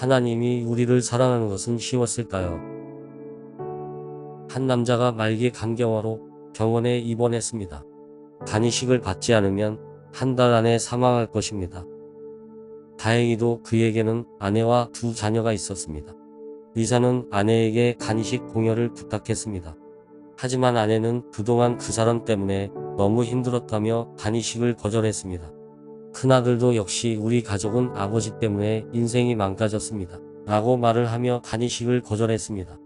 하나님이 우리를 사랑하는 것은 쉬웠을까요? 한 남자가 말기 간경화로 병원에 입원했습니다. 간이식을 받지 않으면 한 달 안에 사망할 것입니다. 다행히도 그에게는 아내와 두 자녀가 있었습니다. 의사는 아내에게 간이식 공여를 부탁했습니다. 하지만 아내는 그동안 그 사람 때문에 너무 힘들었다며 간이식을 거절했습니다. 큰아들도 역시 우리 가족은 아버지 때문에 인생이 망가졌습니다. 라고 말을 하며 간이식을 거절했습니다.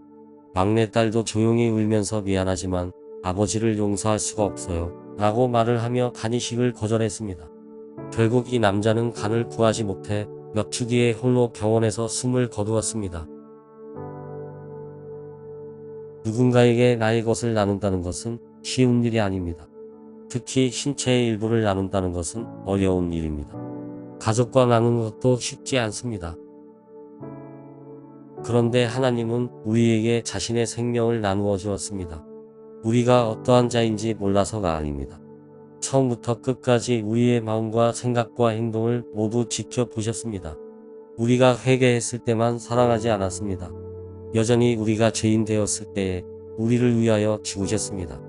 막내딸도 조용히 울면서 미안하지만 아버지를 용서할 수가 없어요. 라고 말을 하며 간이식을 거절했습니다. 결국 이 남자는 간을 구하지 못해 몇 주 뒤에 홀로 병원에서 숨을 거두었습니다. 누군가에게 나의 것을 나눈다는 것은 쉬운 일이 아닙니다. 특히 신체의 일부를 나눈다는 것은 어려운 일입니다. 가족과 나누는 것도 쉽지 않습니다. 그런데 하나님은 우리에게 자신의 생명을 나누어 주었습니다. 우리가 어떠한 자인지 몰라서가 아닙니다. 처음부터 끝까지 우리의 마음과 생각과 행동을 모두 지켜보셨습니다. 우리가 회개했을 때만 사랑하지 않았습니다. 여전히 우리가 죄인 되었을 때에 우리를 위하여 죽으셨습니다.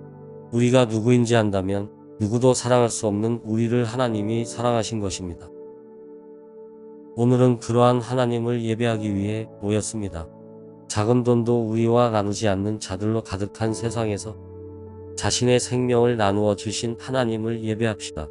우리가 누구인지 안다면 누구도 사랑할 수 없는 우리를 하나님이 사랑하신 것입니다. 오늘은 그러한 하나님을 예배하기 위해 모였습니다. 작은 돈도 우리와 나누지 않는 자들로 가득한 세상에서 자신의 생명을 나누어 주신 하나님을 예배합시다.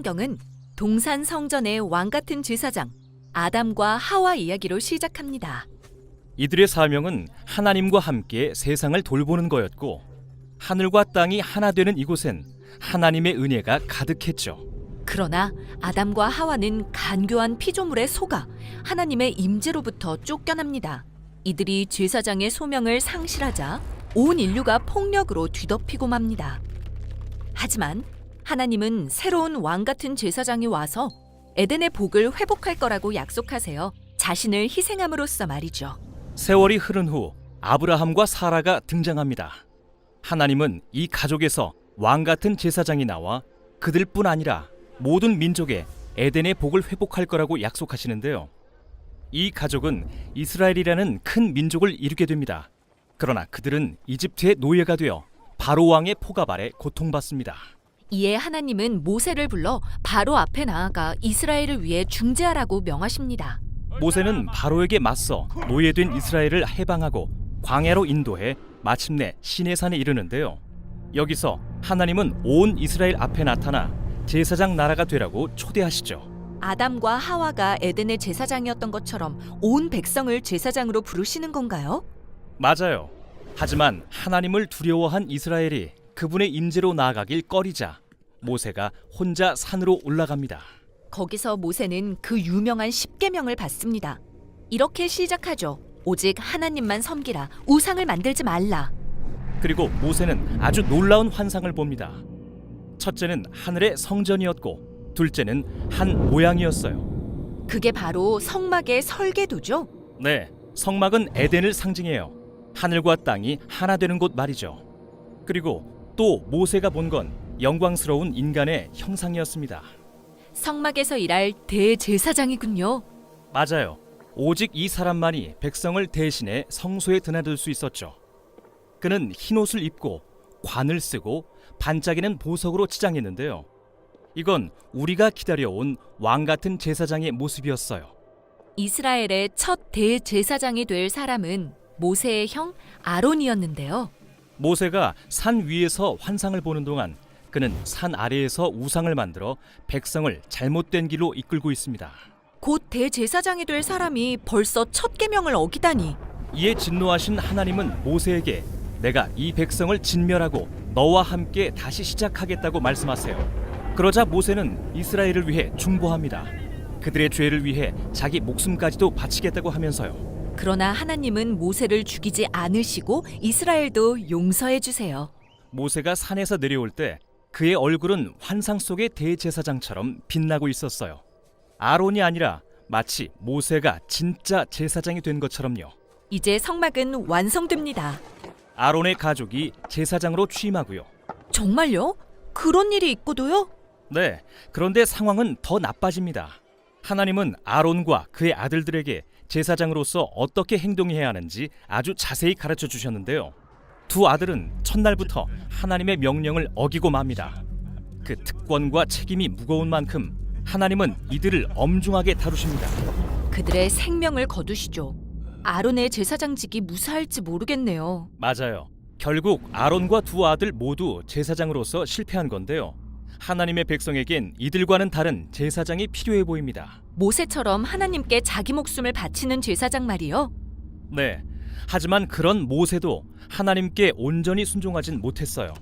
성경은 동산 성전의 왕 같은 제사장 아담과 하와 이야기로 시작합니다. 이들의 사명은 하나님과 함께 세상을 돌보는 거였고, 하늘과 땅이 하나 되는 이곳엔 하나님의 은혜가 가득했죠. 그러나 아담과 하와는 간교한 피조물에 속아 하나님의 임재로부터 쫓겨납니다. 이들이 제사장의 소명을 상실하자 온 인류가 폭력으로 뒤덮이고 맙니다. 하지만 하나님은 새로운 왕 같은 제사장이 와서 에덴의 복을 회복할 거라고 약속하세요. 자신을 희생함으로써 말이죠. 세월이 흐른 후 아브라함과 사라가 등장합니다. 하나님은 이 가족에서 왕 같은 제사장이 나와 그들뿐 아니라 모든 민족에 에덴의 복을 회복할 거라고 약속하시는데요. 이 가족은 이스라엘이라는 큰 민족을 이루게 됩니다. 그러나 그들은 이집트의 노예가 되어 바로 왕의 포갑 아래 고통받습니다. 이에 하나님은 모세를 불러 바로 앞에 나아가 이스라엘을 위해 중재하라고 명하십니다. 모세는 바로에게 맞서 노예된 이스라엘을 해방하고 광야로 인도해 마침내 시내산에 이르는데요. 여기서 하나님은 온 이스라엘 앞에 나타나 제사장 나라가 되라고 초대하시죠. 아담과 하와가 에덴의 제사장이었던 것처럼 온 백성을 제사장으로 부르시는 건가요? 맞아요. 하지만 하나님을 두려워한 이스라엘이 그분의 임재로 나아가길 꺼리자 모세가 혼자 산으로 올라갑니다. 거기서 모세는 그 유명한 십계명을 받습니다. 이렇게 시작하죠. 오직 하나님만 섬기라. 우상을 만들지 말라. 그리고 모세는 아주 놀라운 환상을 봅니다. 첫째는 하늘의 성전이었고 둘째는 한 모양이었어요. 그게 바로 성막의 설계도죠. 네, 성막은 에덴을 상징해요. 하늘과 땅이 하나 되는 곳 말이죠. 그리고 또 모세가 본 건 영광스러운 인간의 형상이었습니다. 성막에서 일할 대제사장이군요. 맞아요. 오직 이 사람만이 백성을 대신해 성소에 드나들 수 있었죠. 그는 흰옷을 입고 관을 쓰고 반짝이는 보석으로 치장했는데요. 이건 우리가 기다려온 왕 같은 제사장의 모습이었어요. 이스라엘의 첫 대제사장이 될 사람은 모세의 형 아론이었는데요. 모세가 산 위에서 환상을 보는 동안 그는 산 아래에서 우상을 만들어 백성을 잘못된 길로 이끌고 있습니다. 곧 대제사장이 될 사람이 벌써 첫 계명을 어기다니. 이에 진노하신 하나님은 모세에게 내가 이 백성을 진멸하고 너와 함께 다시 시작하겠다고 말씀하세요. 그러자 모세는 이스라엘을 위해 중보합니다. 그들의 죄를 위해 자기 목숨까지도 바치겠다고 하면서요. 그러나 하나님은 모세를 죽이지 않으시고 이스라엘도 용서해 주세요. 모세가 산에서 내려올 때 그의 얼굴은 환상 속의 대제사장처럼 빛나고 있었어요. 아론이 아니라 마치 모세가 진짜 제사장이 된 것처럼요. 이제 성막은 완성됩니다. 아론의 가족이 제사장으로 취임하고요. 정말요? 그런 일이 있고도요? 네, 그런데 상황은 더 나빠집니다. 하나님은 아론과 그의 아들들에게 제사장으로서 어떻게 행동해야 하는지 아주 자세히 가르쳐 주셨는데요. 두 아들은 첫날부터 하나님의 명령을 어기고 맙니다. 그 특권과 책임이 무거운 만큼 하나님은 이들을 엄중하게 다루십니다. 그들의 생명을 거두시죠. 아론의 제사장직이 무사할지 모르겠네요. 맞아요. 결국 아론과 두 아들 모두 제사장으로서 실패한 건데요. 하나님의 백성에겐 이들과는 다른 제사장이 필요해 보입니다. 모세처럼 하나님께 자기 목숨을 바치는 제사장 말이요. 네, 하지만 그런 모세도 하나님께 온전히 순종하진 못했어요.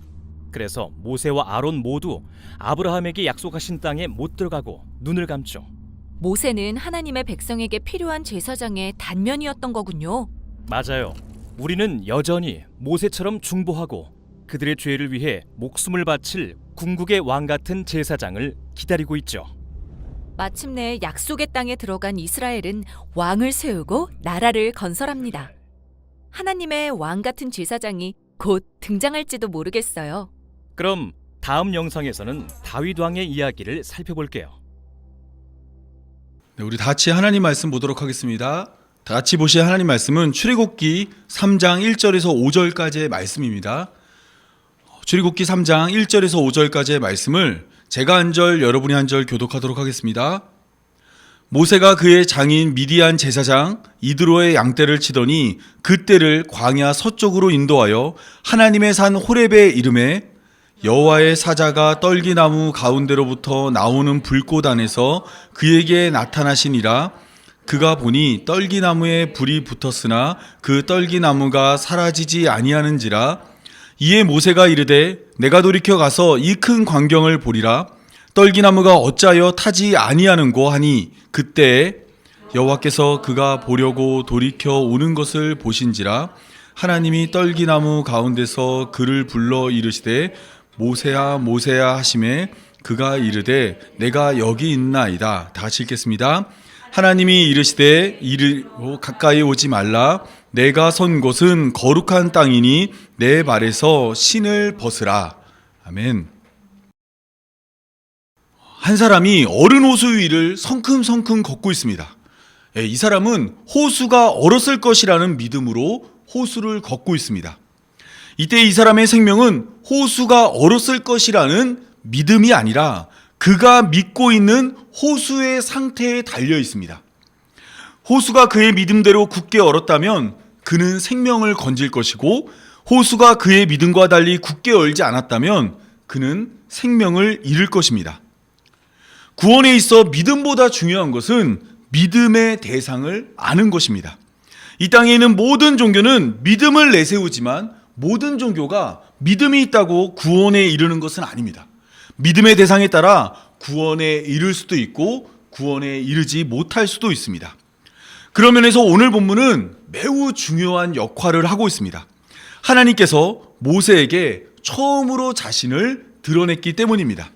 그래서 모세와 아론 모두 아브라함에게 약속하신 땅에 못 들어가고 눈을 감죠. 모세는 하나님의 백성에게 필요한 제사장의 단면이었던 거군요. 맞아요. 우리는 여전히 모세처럼 중보하고 그들의 죄를 위해 목숨을 바칠 궁극의 왕 같은 제사장을 기다리고 있죠. 마침내 약속의 땅에 들어간 이스라엘은 왕을 세우고 나라를 건설합니다. 하나님의 왕 같은 제사장이 곧 등장할지도 모르겠어요. 그럼 다음 영상에서는 다윗 왕의 이야기를 살펴볼게요. 네, 우리 다 같이 하나님 말씀 보도록 하겠습니다. 다 같이 보실 하나님 말씀은 출애굽기 3장 1절에서 5절까지의 말씀입니다. 출애굽기 3장 1절에서 5절까지의 말씀을 제가 한 절, 여러분이 한 절 교독하도록 하겠습니다. 모세가 그의 장인 미디안 제사장 이드로의 양떼를 치더니 그 떼를 광야 서쪽으로 인도하여 하나님의 산 호렙에 이르매 여호와의 사자가 떨기나무 가운데로부터 나오는 불꽃 안에서 그에게 나타나시니라. 그가 보니 떨기나무에 불이 붙었으나 그 떨기나무가 사라지지 아니하는지라. 이에 모세가 이르되 내가 돌이켜 가서 이 큰 광경을 보리라. 떨기나무가 어찌하여 타지 아니하는고 하니 그때 여호와께서 그가 보려고 돌이켜 오는 것을 보신지라. 하나님이 떨기나무 가운데서 그를 불러 이르시되 모세야 모세야 하시매 그가 이르되 내가 여기 있나이다. 다 같이 읽겠습니다. 하나님이 이르시되 가까이 오지 말라. 내가 선 곳은 거룩한 땅이니 내 발에서 신을 벗으라. 아멘. 한 사람이 어른 호수 위를 성큼성큼 걷고 있습니다. 이 사람은 호수가 얼었을 것이라는 믿음으로 호수를 걷고 있습니다. 이때 이 사람의 생명은 호수가 얼었을 것이라는 믿음이 아니라 그가 믿고 있는 호수의 상태에 달려 있습니다. 호수가 그의 믿음대로 굳게 얼었다면 그는 생명을 건질 것이고, 호수가 그의 믿음과 달리 굳게 얼지 않았다면 그는 생명을 잃을 것입니다. 구원에 있어 믿음보다 중요한 것은 믿음의 대상을 아는 것입니다. 이 땅에 있는 모든 종교는 믿음을 내세우지만 모든 종교가 믿음이 있다고 구원에 이르는 것은 아닙니다. 믿음의 대상에 따라 구원에 이를 수도 있고 구원에 이르지 못할 수도 있습니다. 그런 면에서 오늘 본문은 매우 중요한 역할을 하고 있습니다. 하나님께서 모세에게 처음으로 자신을 드러냈기 때문입니다.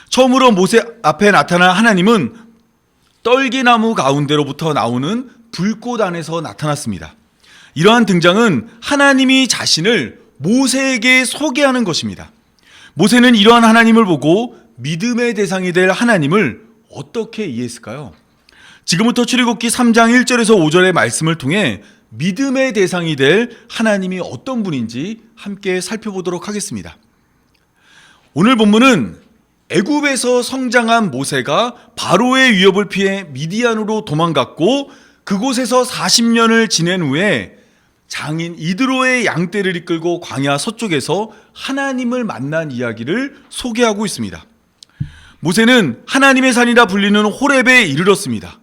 처음으로 모세 앞에 나타난 하나님은 떨기나무 가운데로부터 나오는 불꽃 안에서 나타났습니다. 이러한 등장은 하나님이 자신을 모세에게 소개하는 것입니다. 모세는 이러한 하나님을 보고 믿음의 대상이 될 하나님을 어떻게 이해했을까요? 지금부터 출애굽기 3장 1절에서 5절의 말씀을 통해 믿음의 대상이 될 하나님이 어떤 분인지 함께 살펴보도록 하겠습니다. 오늘 본문은 애굽에서 성장한 모세가 바로의 위협을 피해 미디안으로 도망갔고 그곳에서 40년을 지낸 후에 장인 이드로의 양떼를 이끌고 광야 서쪽에서 하나님을 만난 이야기를 소개하고 있습니다. 모세는 하나님의 산이라 불리는 호렙에 이르렀습니다.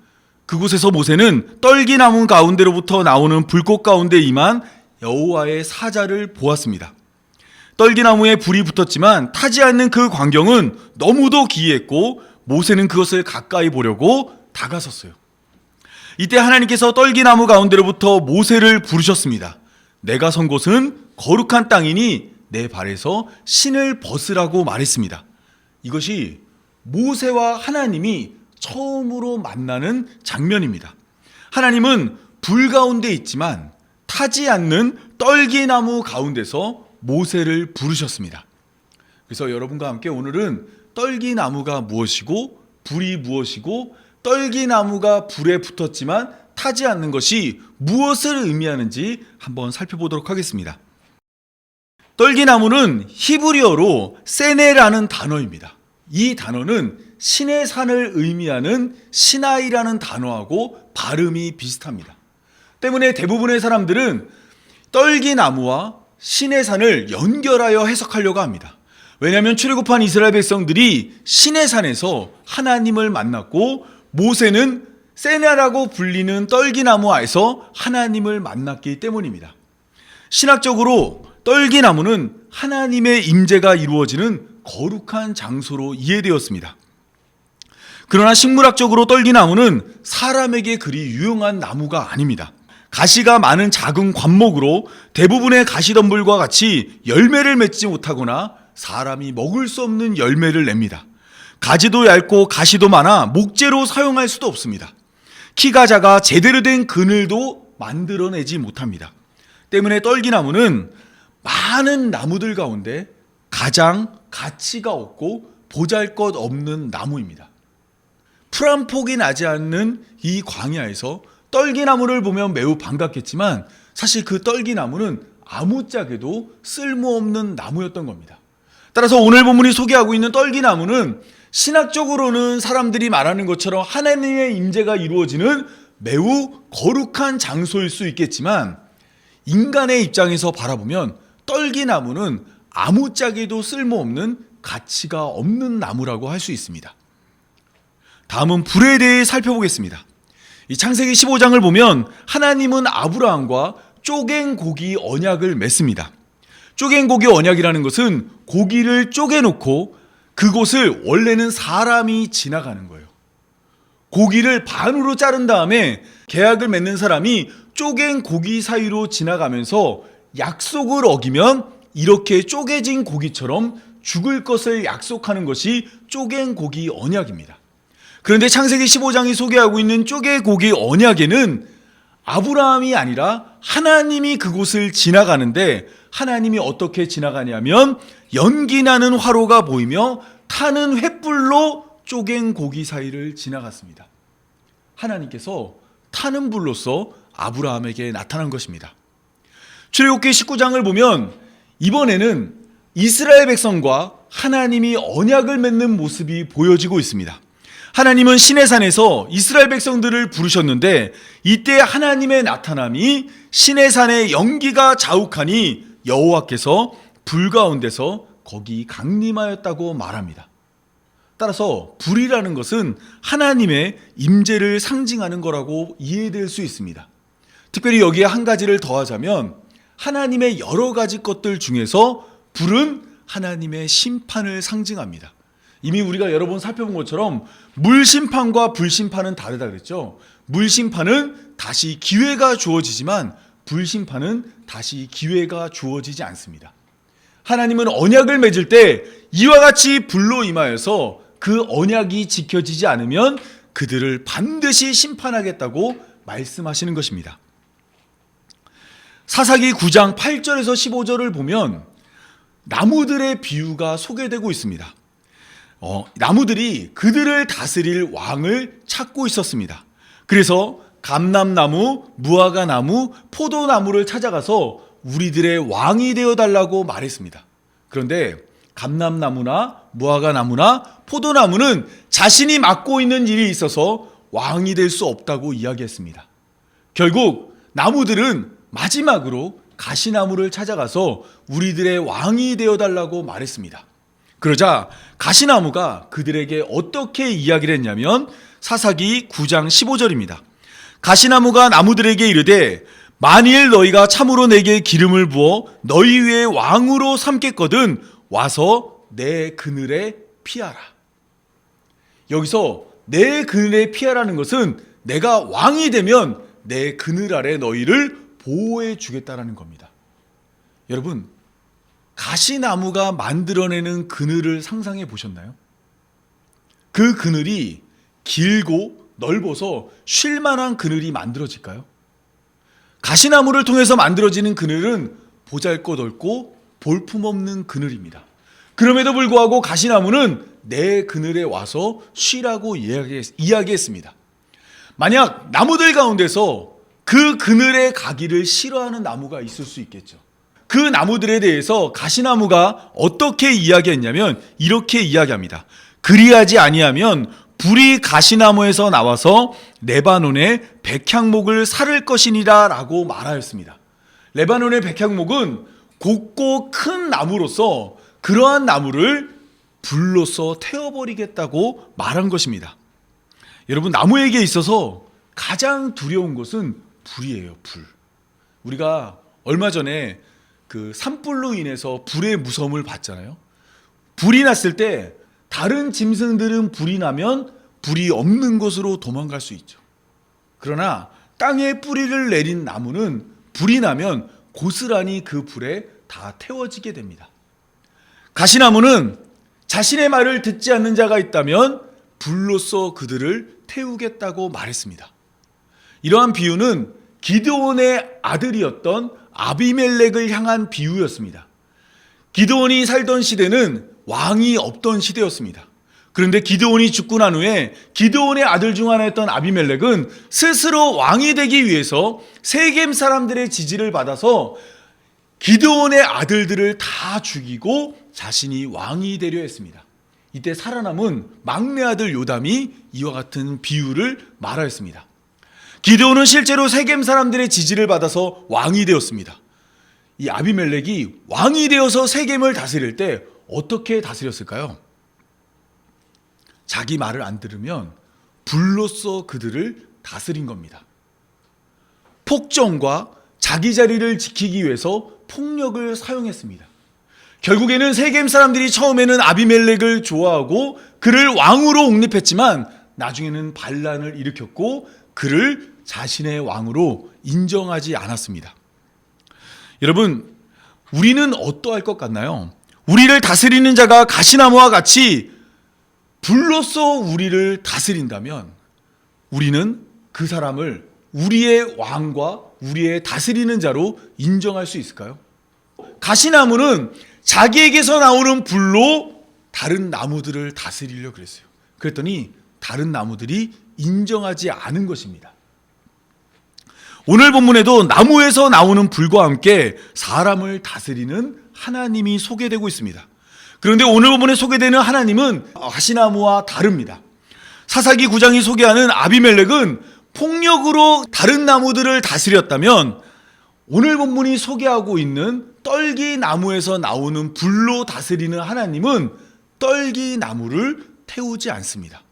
그곳에서 모세는 떨기나무 가운데로부터 나오는 불꽃 가운데 임한 여호와의 사자를 보았습니다. 떨기나무에 불이 붙었지만 타지 않는 그 광경은 너무도 기이했고 모세는 그것을 가까이 보려고 다가섰어요. 이때 하나님께서 떨기나무 가운데로부터 모세를 부르셨습니다. 내가 선 곳은 거룩한 땅이니 내 발에서 신을 벗으라고 말했습니다. 이것이 모세와 하나님이 처음으로 만나는 장면입니다. 하나님은 불 가운데 있지만 타지 않는 떨기나무 가운데서 모세를 부르셨습니다. 그래서 여러분과 함께 오늘은 떨기나무가 무엇이고 불이 무엇이고 떨기나무가 불에 붙었지만 타지 않는 것이 무엇을 의미하는지 한번 살펴보도록 하겠습니다. 떨기나무는 히브리어로 세네라는 단어입니다. 이 단어는 신의 산을 의미하는 시나이라는 단어하고 발음이 비슷합니다. 때문에 대부분의 사람들은 떨기나무와 신의 산을 연결하여 해석하려고 합니다. 왜냐하면 출애굽한 이스라엘 백성들이 신의 산에서 하나님을 만났고 모세는 세네라고 불리는 떨기나무에서 하나님을 만났기 때문입니다. 신학적으로 떨기나무는 하나님의 임재가 이루어지는 거룩한 장소로 이해되었습니다. 그러나 식물학적으로 떨기나무는 사람에게 그리 유용한 나무가 아닙니다. 가시가 많은 작은 관목으로 대부분의 가시덤불과 같이 열매를 맺지 못하거나 사람이 먹을 수 없는 열매를 냅니다. 가지도 얇고 가시도 많아 목재로 사용할 수도 없습니다. 키가 작아 제대로 된 그늘도 만들어내지 못합니다. 때문에 떨기나무는 많은 나무들 가운데 가장 가치가 없고 보잘것없는 나무입니다. 풀 한 폭이 나지 않는 이 광야에서 떨기나무를 보면 매우 반갑겠지만 사실 그 떨기나무는 아무짝에도 쓸모없는 나무였던 겁니다. 따라서 오늘 본문이 소개하고 있는 떨기나무는 신학적으로는 사람들이 말하는 것처럼 하나님의 임재가 이루어지는 매우 거룩한 장소일 수 있겠지만 인간의 입장에서 바라보면 떨기나무는 아무짝에도 쓸모없는 가치가 없는 나무라고 할 수 있습니다. 다음은 불에 대해 살펴보겠습니다. 이 창세기 15장을 보면 하나님은 아브라함과 쪼갠 고기 언약을 맺습니다. 쪼갠 고기 언약이라는 것은 고기를 쪼개놓고 그곳을 원래는 사람이 지나가는 거예요. 고기를 반으로 자른 다음에 계약을 맺는 사람이 쪼갠 고기 사이로 지나가면서 약속을 어기면 이렇게 쪼개진 고기처럼 죽을 것을 약속하는 것이 쪼갠 고기 언약입니다. 그런데 창세기 15장이 소개하고 있는 쪼개 고기 언약에는 아브라함이 아니라 하나님이 그곳을 지나가는데 하나님이 어떻게 지나가냐면 연기나는 화로가 보이며 타는 횃불로 쪼갠 고기 사이를 지나갔습니다. 하나님께서 타는 불로서 아브라함에게 나타난 것입니다. 출애굽기 19장을 보면 이번에는 이스라엘 백성과 하나님이 언약을 맺는 모습이 보여지고 있습니다. 하나님은 시내산에서 이스라엘 백성들을 부르셨는데 이때 하나님의 나타남이 시내산의 연기가 자욱하니 여호와께서 불 가운데서 거기 강림하였다고 말합니다. 따라서 불이라는 것은 하나님의 임재를 상징하는 거라고 이해될 수 있습니다. 특별히 여기에 한 가지를 더하자면 하나님의 여러 가지 것들 중에서 불은 하나님의 심판을 상징합니다. 이미 우리가 여러 번 살펴본 것처럼 물심판과 불심판은 다르다 그랬죠. 물심판은 다시 기회가 주어지지만 불심판은 다시 기회가 주어지지 않습니다. 하나님은 언약을 맺을 때 이와 같이 불로 임하여서 그 언약이 지켜지지 않으면 그들을 반드시 심판하겠다고 말씀하시는 것입니다. 사사기 9장 8절에서 15절을 보면 나무들의 비유가 소개되고 있습니다. 나무들이 그들을 다스릴 왕을 찾고 있었습니다. 그래서 감람나무, 무화과나무, 포도나무를 찾아가서 우리들의 왕이 되어달라고 말했습니다. 그런데 감람나무나 무화과나무나 포도나무는 자신이 맡고 있는 일이 있어서 왕이 될 수 없다고 이야기했습니다. 결국 나무들은 마지막으로 가시나무를 찾아가서 우리들의 왕이 되어달라고 말했습니다. 그러자 가시나무가 그들에게 어떻게 이야기를 했냐면 사사기 9장 15절입니다. 가시나무가 나무들에게 이르되 만일 너희가 참으로 내게 기름을 부어 너희 위에 왕으로 삼겠거든 와서 내 그늘에 피하라. 여기서 내 그늘에 피하라는 것은 내가 왕이 되면 내 그늘 아래 너희를 보호해 주겠다라는 겁니다. 여러분, 가시나무가 만들어내는 그늘을 상상해 보셨나요? 그 그늘이 길고 넓어서 쉴 만한 그늘이 만들어질까요? 가시나무를 통해서 만들어지는 그늘은 보잘것없고 볼품없는 그늘입니다. 그럼에도 불구하고 가시나무는 내 그늘에 와서 쉬라고 이야기했습니다. 만약 나무들 가운데서 그 그늘에 가기를 싫어하는 나무가 있을 수 있겠죠. 그 나무들에 대해서 가시나무가 어떻게 이야기했냐면 이렇게 이야기합니다. 그리하지 아니하면 불이 가시나무에서 나와서 레바논의 백향목을 사를 것이니라 라고 말하였습니다. 레바논의 백향목은 곱고 큰 나무로서 그러한 나무를 불로서 태워버리겠다고 말한 것입니다. 여러분, 나무에게 있어서 가장 두려운 것은 불이에요. 불. 우리가 얼마 전에 그 산불로 인해서 불의 무서움을 봤잖아요. 불이 났을 때 다른 짐승들은 불이 나면 불이 없는 곳으로 도망갈 수 있죠. 그러나 땅에 뿌리를 내린 나무는 불이 나면 고스란히 그 불에 다 태워지게 됩니다. 가시나무는 자신의 말을 듣지 않는 자가 있다면 불로써 그들을 태우겠다고 말했습니다. 이러한 비유는 기드온의 아들이었던 아비멜렉을 향한 비유였습니다. 기드온이 살던 시대는 왕이 없던 시대였습니다. 그런데 기드온이 죽고 난 후에 기드온의 아들 중 하나였던 아비멜렉은 스스로 왕이 되기 위해서 세겜 사람들의 지지를 받아서 기드온의 아들들을 다 죽이고 자신이 왕이 되려 했습니다. 이때 살아남은 막내 아들 요담이 이와 같은 비유를 말하였습니다. 기드온은 실제로 세겜 사람들의 지지를 받아서 왕이 되었습니다. 이 아비멜렉이 왕이 되어서 세겜을 다스릴 때 어떻게 다스렸을까요? 자기 말을 안 들으면 불로써 그들을 다스린 겁니다. 폭정과 자기 자리를 지키기 위해서 폭력을 사용했습니다. 결국에는 세겜 사람들이 처음에는 아비멜렉을 좋아하고 그를 왕으로 옹립했지만 나중에는 반란을 일으켰고 그를 자신의 왕으로 인정하지 않았습니다. 여러분, 우리는 어떠할 것 같나요? 우리를 다스리는 자가 가시나무와 같이 불로써 우리를 다스린다면 우리는 그 사람을 우리의 왕과 우리의 다스리는 자로 인정할 수 있을까요? 가시나무는 자기에게서 나오는 불로 다른 나무들을 다스리려고 그랬어요. 그랬더니 다른 나무들이 인정하지 않은 것입니다. 오늘 본문에도 나무에서 나오는 불과 함께 사람을 다스리는 하나님이 소개되고 있습니다. 그런데 오늘 본문에 소개되는 하나님은 가시나무와 다릅니다. 사사기 9장이 소개하는 아비멜렉은 폭력으로 다른 나무들을 다스렸다면 오늘 본문이 소개하고 있는 떨기나무에서 나오는 불로 다스리는 하나님은 떨기나무를 태우지 않습니다.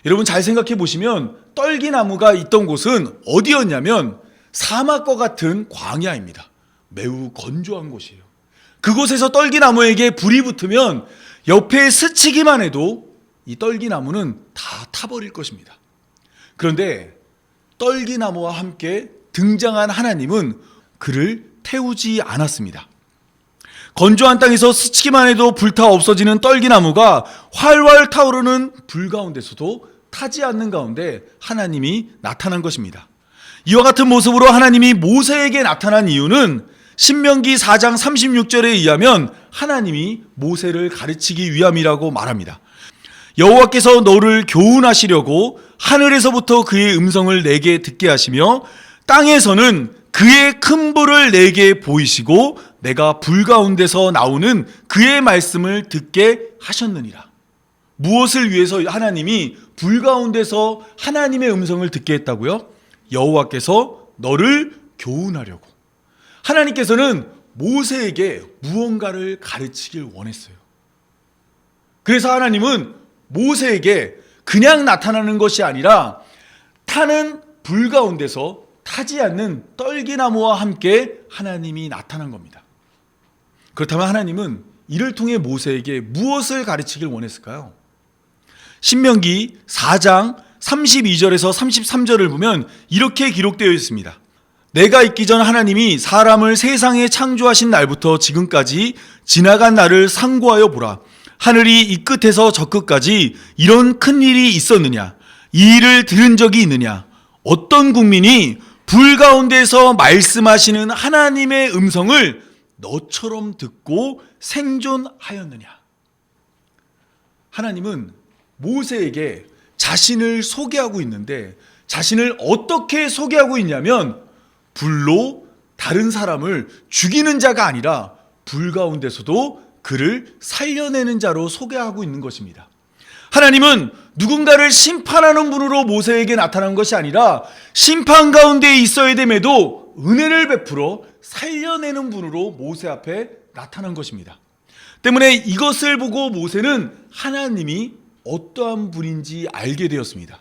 여러분 잘 생각해 보시면 떨기나무가 있던 곳은 어디였냐면 사막과 같은 광야입니다. 매우 건조한 곳이에요. 그곳에서 떨기나무에게 불이 붙으면 옆에 스치기만 해도 이 떨기나무는 다 타버릴 것입니다. 그런데 떨기나무와 함께 등장한 하나님은 그를 태우지 않았습니다. 건조한 땅에서 스치기만 해도 불타 없어지는 떨기나무가 활활 타오르는 불 가운데서도 타지 않는 가운데 하나님이 나타난 것입니다. 이와 같은 모습으로 하나님이 모세에게 나타난 이유는 신명기 4장 36절에 의하면 하나님이 모세를 가르치기 위함이라고 말합니다. 여호와께서 너를 교훈하시려고 하늘에서부터 그의 음성을 내게 듣게 하시며 땅에서는 그의 큰 불을 내게 보이시고 내가 불 가운데서 나오는 그의 말씀을 듣게 하셨느니라. 무엇을 위해서 하나님이 불 가운데서 하나님의 음성을 듣게 했다고요? 여호와께서 너를 교훈하려고. 하나님께서는 모세에게 무언가를 가르치길 원했어요. 그래서 하나님은 모세에게 그냥 나타나는 것이 아니라 타는 불 가운데서 타지 않는 떨기나무와 함께 하나님이 나타난 겁니다. 그렇다면 하나님은 이를 통해 모세에게 무엇을 가르치길 원했을까요? 신명기 4장 32절에서 33절을 보면 이렇게 기록되어 있습니다. 내가 있기 전 하나님이 사람을 세상에 창조하신 날부터 지금까지 지나간 날을 상고하여 보라. 하늘이 이 끝에서 저 끝까지 이런 큰 일이 있었느냐? 이 일을 들은 적이 있느냐? 어떤 국민이 불 가운데서 말씀하시는 하나님의 음성을 너처럼 듣고 생존하였느냐? 하나님은 모세에게 자신을 소개하고 있는데 자신을 어떻게 소개하고 있냐면 불로 다른 사람을 죽이는 자가 아니라 불 가운데서도 그를 살려내는 자로 소개하고 있는 것입니다. 하나님은 누군가를 심판하는 분으로 모세에게 나타난 것이 아니라 심판 가운데 있어야 됨에도 은혜를 베풀어 살려내는 분으로 모세 앞에 나타난 것입니다. 때문에 이것을 보고 모세는 하나님이 어떠한 분인지 알게 되었습니다.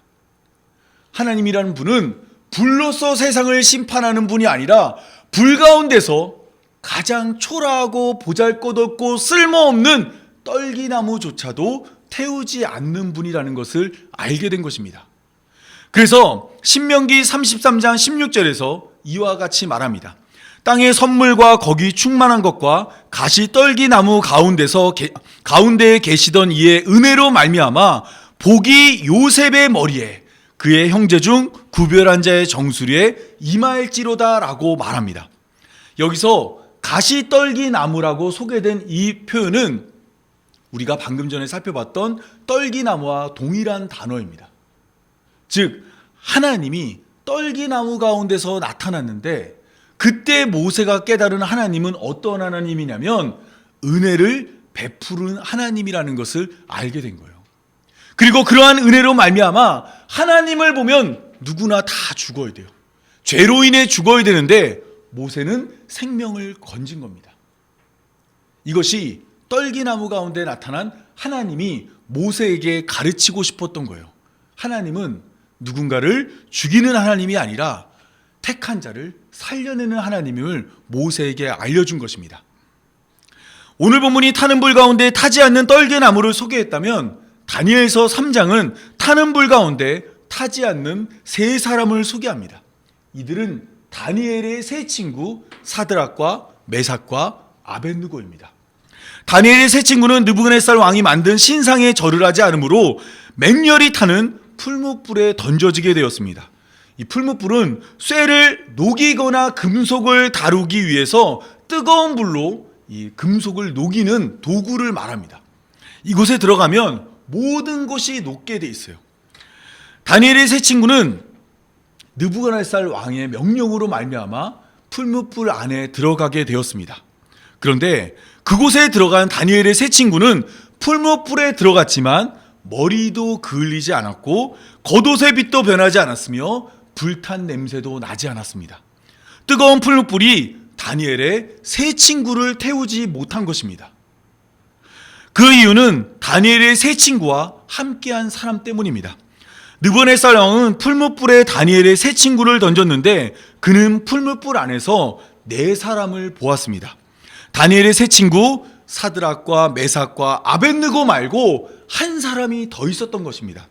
하나님이라는 분은 불로서 세상을 심판하는 분이 아니라 불 가운데서 가장 초라하고 보잘것없고 쓸모없는 떨기나무조차도 태우지 않는 분이라는 것을 알게 된 것입니다. 그래서 신명기 33장 16절에서 이와 같이 말합니다. 땅의 선물과 거기 충만한 것과 가시 떨기나무 가운데에 계시던 이의 은혜로 말미암아 복이 요셉의 머리에 그의 형제 중 구별한 자의 정수리에 임할지로다라고 말합니다. 여기서 가시떨기나무라고 소개된 이 표현은 우리가 방금 전에 살펴봤던 떨기나무와 동일한 단어입니다. 즉 하나님이 떨기나무 가운데서 나타났는데 그때 모세가 깨달은 하나님은 어떤 하나님이냐면 은혜를 베푸는 하나님이라는 것을 알게 된 거예요. 그리고 그러한 은혜로 말미암아 하나님을 보면 누구나 다 죽어야 돼요. 죄로 인해 죽어야 되는데 모세는 생명을 건진 겁니다. 이것이 떨기나무 가운데 나타난 하나님이 모세에게 가르치고 싶었던 거예요. 하나님은 누군가를 죽이는 하나님이 아니라 택한 자를 살려내는 하나님임을 모세에게 알려준 것입니다. 오늘 본문이 타는 불 가운데 타지 않는 떨기나무를 소개했다면 다니엘서 3장은 타는 불 가운데 타지 않는 세 사람을 소개합니다. 이들은 다니엘의 세 친구 사드락과 메삭과 아벳느고입니다. 다니엘의 세 친구는 느부갓네살 왕이 만든 신상에 절을 하지 않으므로 맹렬히 타는 풀무불에 던져지게 되었습니다. 이 풀무불은 쇠를 녹이거나 금속을 다루기 위해서 뜨거운 불로 이 금속을 녹이는 도구를 말합니다. 이곳에 들어가면 모든 것이 녹게 돼 있어요. 다니엘의 세 친구는 느부갓네살 왕의 명령으로 말미암아 풀무불 안에 들어가게 되었습니다. 그런데 그곳에 들어간 다니엘의 세 친구는 풀무불에 들어갔지만 머리도 그을리지 않았고 겉옷의 빛도 변하지 않았으며 불탄 냄새도 나지 않았습니다. 뜨거운 풀무불이 다니엘의 세 친구를 태우지 못한 것입니다. 그 이유는 다니엘의 세 친구와 함께한 사람 때문입니다. 느부갓네살 왕은 풀무불에 다니엘의 세 친구를 던졌는데 그는 풀무불 안에서 네 사람을 보았습니다. 다니엘의 세 친구 사드락과 메삭과 아벳느고 말고 한 사람이 더 있었던 것입니다.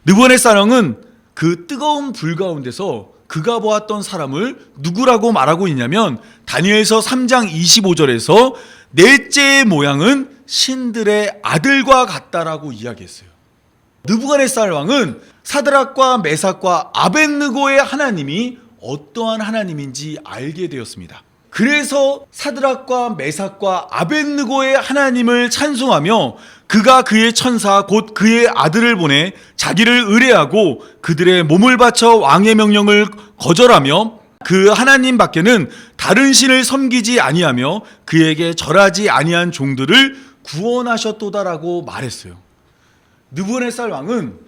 느부갓네살 왕은 그 뜨거운 불 가운데서 그가 보았던 사람을 누구라고 말하고 있냐면 다니엘서 3장 25절에서 넷째의 모양은 신들의 아들과 같다라고 이야기했어요. 느부갓네살 왕은 사드락과 메삭과 아벳느고의 하나님이 어떠한 하나님인지 알게 되었습니다. 그래서 사드락과 메삭과 아벳느고의 하나님을 찬송하며 그가 그의 천사 곧 그의 아들을 보내 자기를 의뢰하고 그들의 몸을 바쳐 왕의 명령을 거절하며 그 하나님 밖에는 다른 신을 섬기지 아니하며 그에게 절하지 아니한 종들을 구원하셨도다라고 말했어요. 느부갓네살 왕은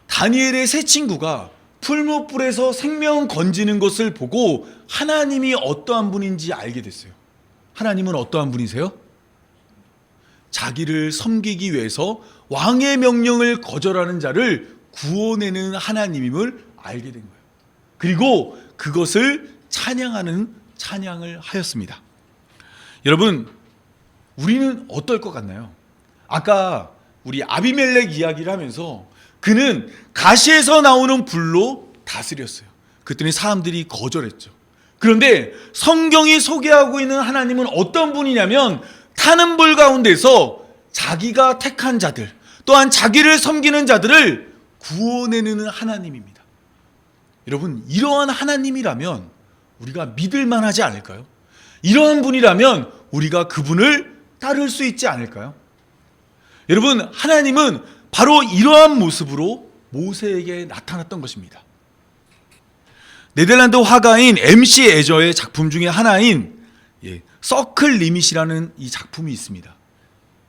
다니엘의 세 친구가 풀무불에서 생명 건지는 것을 보고 하나님이 어떠한 분인지 알게 됐어요. 하나님은 어떠한 분이세요? 자기를 섬기기 위해서 왕의 명령을 거절하는 자를 구원하는 하나님임을 알게 된 거예요. 그리고 그것을 찬양하는 찬양을 하였습니다. 여러분, 우리는 어떨 것 같나요? 아까 우리 아비멜렉 이야기를 하면서 그는 가시에서 나오는 불로 다스렸어요. 그랬더니 사람들이 거절했죠. 그런데 성경이 소개하고 있는 하나님은 어떤 분이냐면 타는 불 가운데서 자기가 택한 자들 또한 자기를 섬기는 자들을 구원해내는 하나님입니다. 여러분, 이러한 하나님이라면 우리가 믿을 만하지 않을까요? 이러한 분이라면 우리가 그분을 따를 수 있지 않을까요? 여러분, 하나님은 바로 이러한 모습으로 모세에게 나타났던 것입니다. 네덜란드 화가인 MC 에저의 작품 중에 하나인 서클 리밋이라는 이 작품이 있습니다.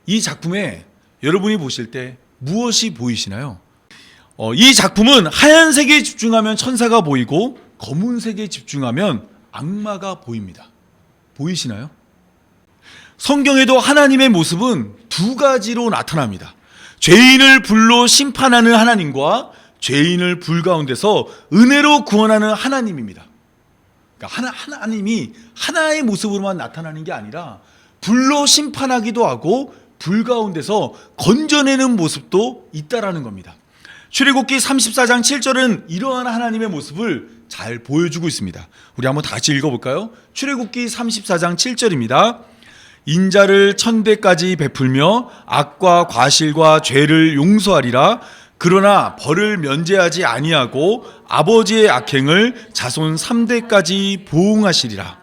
이 작품에 여러분이 보실 때 무엇이 보이시나요? 이 작품은 하얀색에 집중하면 천사가 보이고 검은색에 집중하면 악마가 보입니다. 보이시나요? 성경에도 하나님의 모습은 두 가지로 나타납니다. 죄인을 불로 심판하는 하나님과 죄인을 불 가운데서 은혜로 구원하는 하나님입니다. 그러니까 하나님이 하나의 모습으로만 나타나는 게 아니라 불로 심판하기도 하고 불 가운데서 건져내는 모습도 있다라는 겁니다. 출애굽기 34장 7절은 이러한 하나님의 모습을 잘 보여주고 있습니다. 우리 한번 다시 읽어볼까요? 출애굽기 34장 7절입니다. 인자를 1000대까지 베풀며 악과 과실과 죄를 용서하리라. 그러나 벌을 면제하지 아니하고 아버지의 악행을 자손 3대까지 보응하시리라.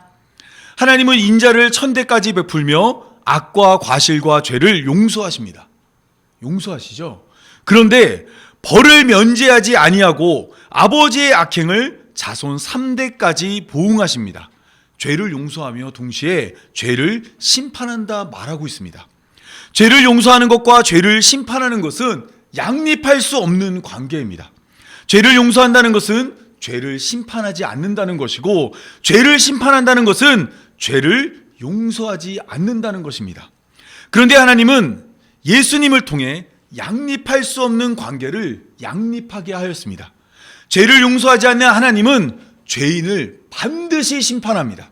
하나님은 인자를 1000대까지 베풀며 악과 과실과 죄를 용서하십니다. 용서하시죠? 그런데 벌을 면제하지 아니하고 아버지의 악행을 자손 3대까지 보응하십니다. 죄를 용서하며 동시에 죄를 심판한다 말하고 있습니다. 죄를 용서하는 것과 죄를 심판하는 것은 양립할 수 없는 관계입니다. 죄를 용서한다는 것은 죄를 심판하지 않는다는 것이고, 죄를 심판한다는 것은 죄를 용서하지 않는다는 것입니다. 그런데 하나님은 예수님을 통해 양립할 수 없는 관계를 양립하게 하였습니다. 죄를 용서하지 않는 하나님은 죄인을 반드시 심판합니다.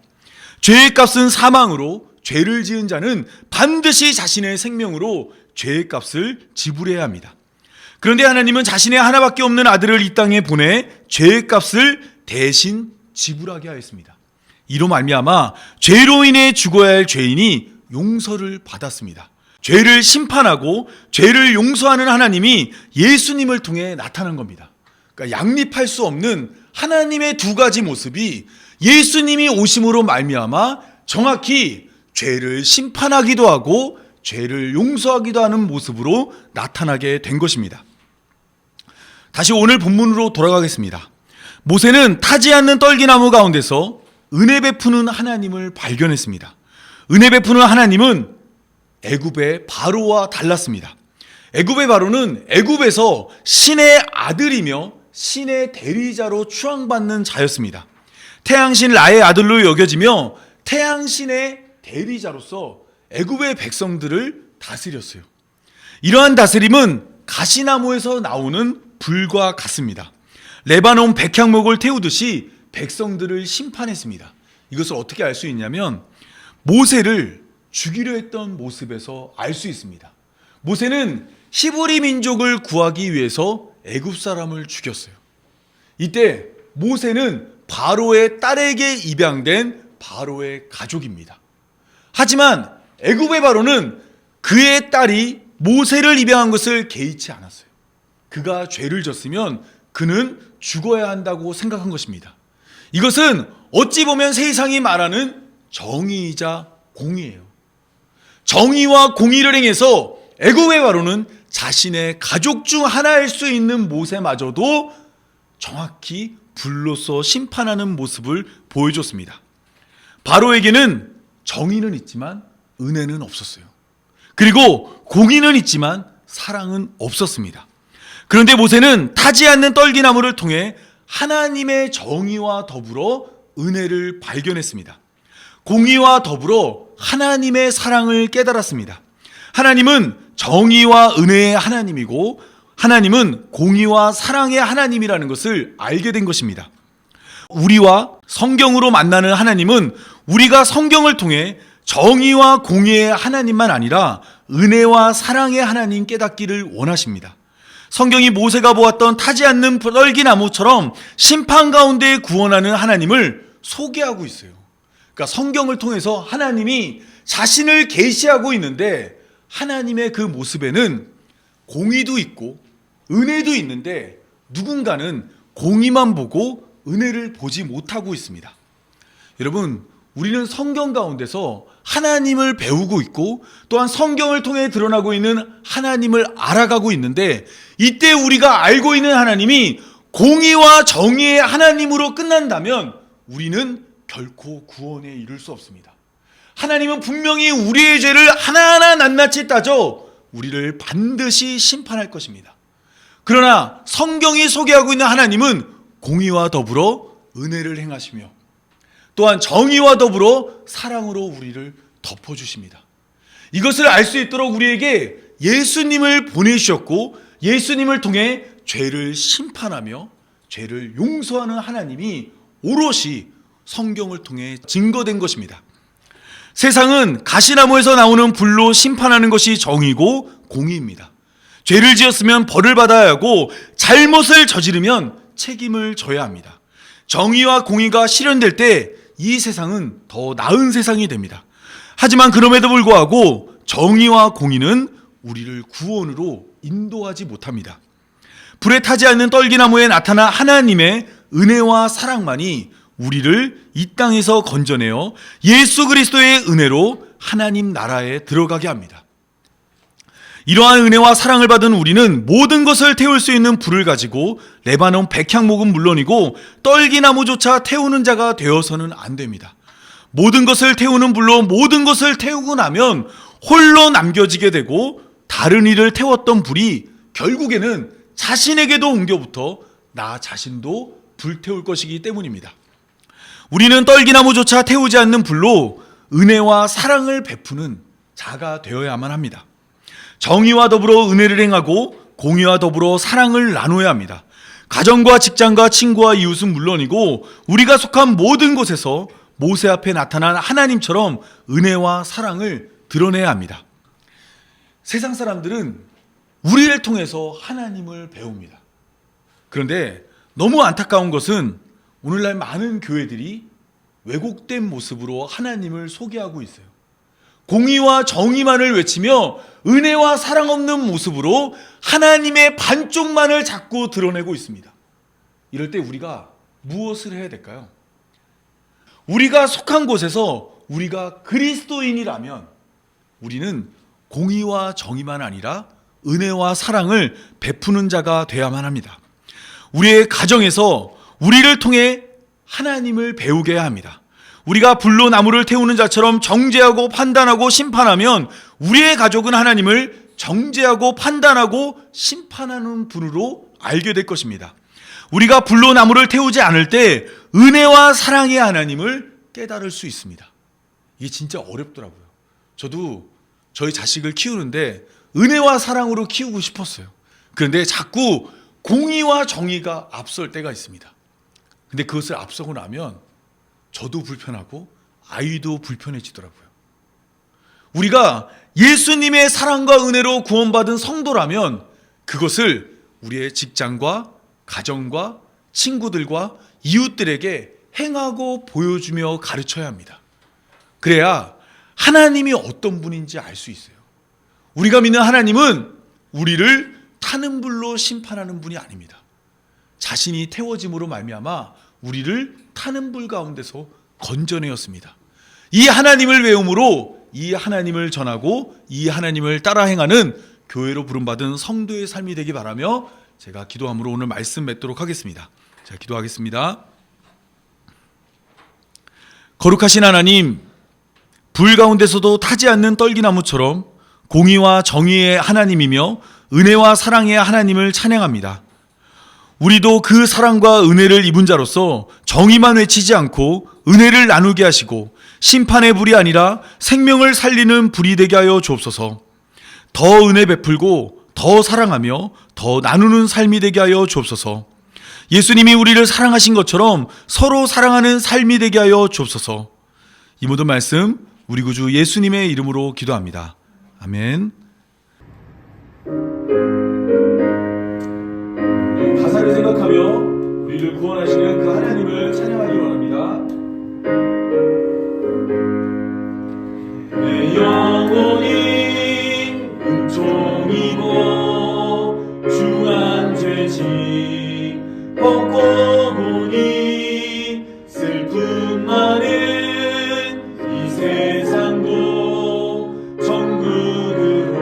죄의 값은 사망으로 죄를 지은 자는 반드시 자신의 생명으로 죄의 값을 지불해야 합니다. 그런데 하나님은 자신의 하나밖에 없는 아들을 이 땅에 보내 죄의 값을 대신 지불하게 하였습니다. 이로 말미암아 죄로 인해 죽어야 할 죄인이 용서를 받았습니다. 죄를 심판하고 죄를 용서하는 하나님이 예수님을 통해 나타난 겁니다. 그러니까 양립할 수 없는 하나님의 두 가지 모습이 예수님이 오심으로 말미암아 정확히 죄를 심판하기도 하고 죄를 용서하기도 하는 모습으로 나타나게 된 것입니다. 다시 오늘 본문으로 돌아가겠습니다. 모세는 타지 않는 떨기나무 가운데서 은혜 베푸는 하나님을 발견했습니다. 은혜 베푸는 하나님은 애굽의 바로와 달랐습니다. 애굽의 바로는 애굽에서 신의 아들이며 신의 대리자로 추앙받는 자였습니다. 태양신 라의 아들로 여겨지며 태양신의 대리자로서 애굽의 백성들을 다스렸어요. 이러한 다스림은 가시나무에서 나오는 불과 같습니다. 레바논 백향목을 태우듯이 백성들을 심판했습니다. 이것을 어떻게 알 수 있냐면 모세를 죽이려 했던 모습에서 알 수 있습니다. 모세는 히브리 민족을 구하기 위해서 애굽 사람을 죽였어요. 이때 모세는 바로의 딸에게 입양된 바로의 가족입니다. 하지만 애굽의 바로는 그의 딸이 모세를 입양한 것을 개의치 않았어요. 그가 죄를 졌으면 그는 죽어야 한다고 생각한 것입니다. 이것은 어찌 보면 세상이 말하는 정의이자 공의예요. 정의와 공의를 행해서 애굽의 바로는 자신의 가족 중 하나일 수 있는 모세마저도 정확히 불로서 심판하는 모습을 보여줬습니다. 바로에게는 정의는 있지만 은혜는 없었어요. 그리고 공의는 있지만 사랑은 없었습니다. 그런데 모세는 타지 않는 떨기나무를 통해 하나님의 정의와 더불어 은혜를 발견했습니다. 공의와 더불어 하나님의 사랑을 깨달았습니다. 하나님은 정의와 은혜의 하나님이고 하나님은 공의와 사랑의 하나님이라는 것을 알게 된 것입니다. 우리와 성경으로 만나는 하나님은 우리가 성경을 통해 정의와 공의의 하나님만 아니라 은혜와 사랑의 하나님 깨닫기를 원하십니다. 성경이 모세가 보았던 타지 않는 떨기나무처럼 심판 가운데 구원하는 하나님을 소개하고 있어요. 그러니까 성경을 통해서 하나님이 자신을 계시하고 있는데 하나님의 그 모습에는 공의도 있고 은혜도 있는데 누군가는 공의만 보고 은혜를 보지 못하고 있습니다. 여러분, 우리는 성경 가운데서 하나님을 배우고 있고 또한 성경을 통해 드러나고 있는 하나님을 알아가고 있는데 이때 우리가 알고 있는 하나님이 공의와 정의의 하나님으로 끝난다면 우리는 결코 구원에 이를 수 없습니다. 하나님은 분명히 우리의 죄를 하나하나 낱낱이 따져 우리를 반드시 심판할 것입니다. 그러나 성경이 소개하고 있는 하나님은 공의와 더불어 은혜를 행하시며 또한 정의와 더불어 사랑으로 우리를 덮어주십니다. 이것을 알 수 있도록 우리에게 예수님을 보내주셨고 예수님을 통해 죄를 심판하며 죄를 용서하는 하나님이 오롯이 성경을 통해 증거된 것입니다. 세상은 가시나무에서 나오는 불로 심판하는 것이 정의고 공의입니다. 죄를 지었으면 벌을 받아야 하고 잘못을 저지르면 책임을 져야 합니다. 정의와 공의가 실현될 때 이 세상은 더 나은 세상이 됩니다. 하지만 그럼에도 불구하고 정의와 공의는 우리를 구원으로 인도하지 못합니다. 불에 타지 않는 떨기나무에 나타난 하나님의 은혜와 사랑만이 우리를 이 땅에서 건져내어 예수 그리스도의 은혜로 하나님 나라에 들어가게 합니다. 이러한 은혜와 사랑을 받은 우리는 모든 것을 태울 수 있는 불을 가지고 레바논 백향목은 물론이고 떨기나무조차 태우는 자가 되어서는 안 됩니다. 모든 것을 태우는 불로 모든 것을 태우고 나면 홀로 남겨지게 되고 다른 이를 태웠던 불이 결국에는 자신에게도 옮겨붙어 나 자신도 불태울 것이기 때문입니다. 우리는 떨기나무조차 태우지 않는 불로 은혜와 사랑을 베푸는 자가 되어야만 합니다. 정의와 더불어 은혜를 행하고 공의와 더불어 사랑을 나눠야 합니다. 가정과 직장과 친구와 이웃은 물론이고 우리가 속한 모든 곳에서 모세 앞에 나타난 하나님처럼 은혜와 사랑을 드러내야 합니다. 세상 사람들은 우리를 통해서 하나님을 배웁니다. 그런데 너무 안타까운 것은 오늘날 많은 교회들이 왜곡된 모습으로 하나님을 소개하고 있어요. 공의와 정의만을 외치며 은혜와 사랑 없는 모습으로 하나님의 반쪽만을 자꾸 드러내고 있습니다. 이럴 때 우리가 무엇을 해야 될까요? 우리가 속한 곳에서 우리가 그리스도인이라면 우리는 공의와 정의만 아니라 은혜와 사랑을 베푸는 자가 되어야만 합니다. 우리의 가정에서 우리를 통해 하나님을 배우게 해야 합니다. 우리가 불로 나무를 태우는 자처럼 정죄하고 판단하고 심판하면 우리의 가족은 하나님을 정죄하고 판단하고 심판하는 분으로 알게 될 것입니다. 우리가 불로 나무를 태우지 않을 때 은혜와 사랑의 하나님을 깨달을 수 있습니다. 이게 진짜 어렵더라고요. 저도 저희 자식을 키우는데 은혜와 사랑으로 키우고 싶었어요. 그런데 자꾸 공의와 정의가 앞설 때가 있습니다. 근데 그것을 앞서고 나면 저도 불편하고 아이도 불편해지더라고요. 우리가 예수님의 사랑과 은혜로 구원받은 성도라면 그것을 우리의 직장과 가정과 친구들과 이웃들에게 행하고 보여주며 가르쳐야 합니다. 그래야 하나님이 어떤 분인지 알 수 있어요. 우리가 믿는 하나님은 우리를 타는 불로 심판하는 분이 아닙니다. 자신이 태워짐으로 말미암아 우리를 타는 불 가운데서 건져내었습니다. 이 하나님을 외움으로 이 하나님을 전하고 이 하나님을 따라 행하는 교회로 부름받은 성도의 삶이 되기 바라며 제가 기도함으로 오늘 말씀 맺도록 하겠습니다. 자, 기도하겠습니다. 거룩하신 하나님, 불 가운데서도 타지 않는 떨기나무처럼 공의와 정의의 하나님이며 은혜와 사랑의 하나님을 찬양합니다. 우리도 그 사랑과 은혜를 입은 자로서 정의만 외치지 않고 은혜를 나누게 하시고 심판의 불이 아니라 생명을 살리는 불이 되게 하여 주옵소서. 더 은혜 베풀고 더 사랑하며 더 나누는 삶이 되게 하여 주옵소서. 예수님이 우리를 사랑하신 것처럼 서로 사랑하는 삶이 되게 하여 주옵소서. 이 모든 말씀 우리 구주 예수님의 이름으로 기도합니다. 아멘. 가사를 생각하며 우리를 구원하시는 그 하나님을 찬양하기 원합니다. 내 영혼이 은총이고 중한 죄짐 벗고 보니 슬픔 많은 이 세상도 천국으로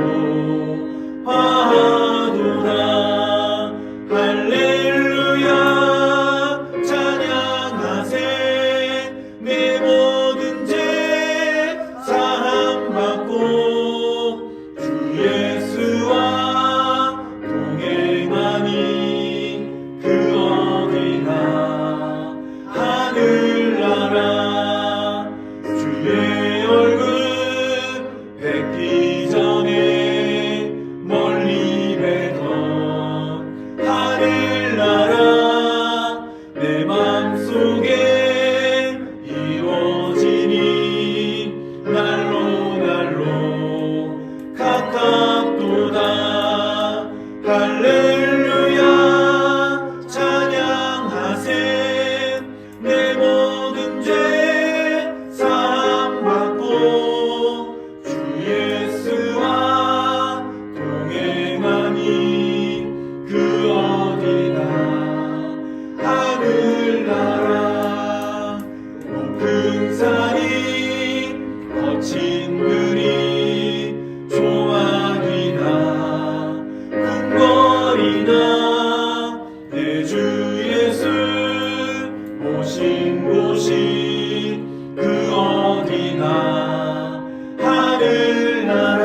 화하도다. 할렐루야 찬양하세. 내 모든 죄 사함받고 주 예수와 동행하니 그 어디나 하늘나라. 주의 얼굴 뵙기 전에 멀리 뵈던 하늘나라 내 맘속에 이루어지니 날로 가깝도다. 할렐루야 찬양하세. 내 모든 죄 사함받고 주 예수와 동행하니 그 어디나 하늘나라. 높은 산이 거친 들이 조망이나 궁궐이나 내 주 예수 모신 곳이 그 어디나 하늘나라.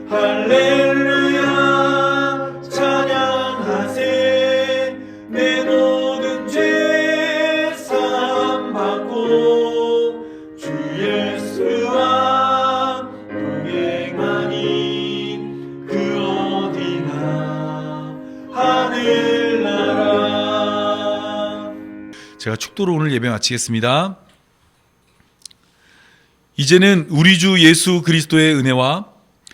할렐루야 찬양하세. 내 모든 죄 사함받고 주 예수와 동행하니 그 어디나 하늘나라. 제가 축도로 오늘 예배 마치겠습니다. 이제는 우리 주 예수 그리스도의 은혜와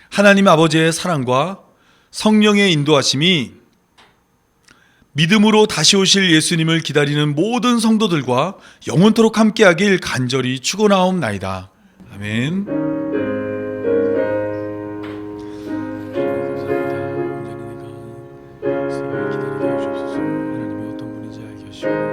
하나님 아버지의 사랑과 성령의 인도하심이 믿음으로 다시 오실 예수님을 기다리는 모든 성도들과 영원토록 함께하길 간절히 축원하옵나이다. 아멘. 감사합니다. 언제나 내가 기다리게 하옵소서. 하나님이 어떤 분인지 알게 하시고